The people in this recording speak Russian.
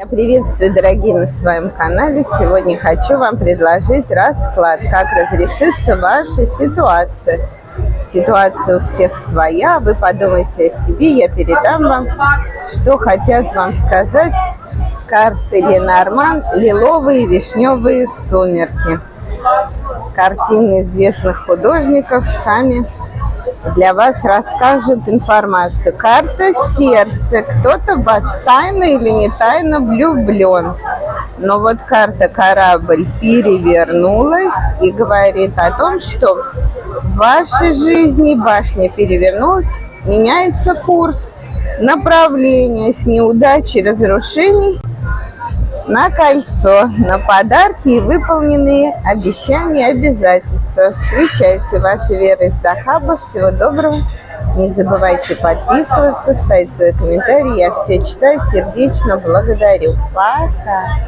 Приветствую, дорогие, на своем канале. Сегодня хочу вам предложить расклад, как разрешится ваша ситуация. Ситуация у всех своя, вы подумайте о себе, я передам вам, что хотят вам сказать карты Ленорман, лиловые вишневые сумерки. Картины известных художников сами для вас расскажут информацию. Карта сердца. Кто-то в вас тайно или не тайно влюблен. Но вот карта корабль перевернулась и говорит о том, что в вашей жизни башня перевернулась, меняется курс, направление с неудачи, разрушений на кольцо, на подарки и выполненные обещания и обязательства. Встречайте, ваша Вера из Дахаба. Всего доброго. Не забывайте подписываться, ставить свои комментарии. Я все читаю, сердечно благодарю. Пока.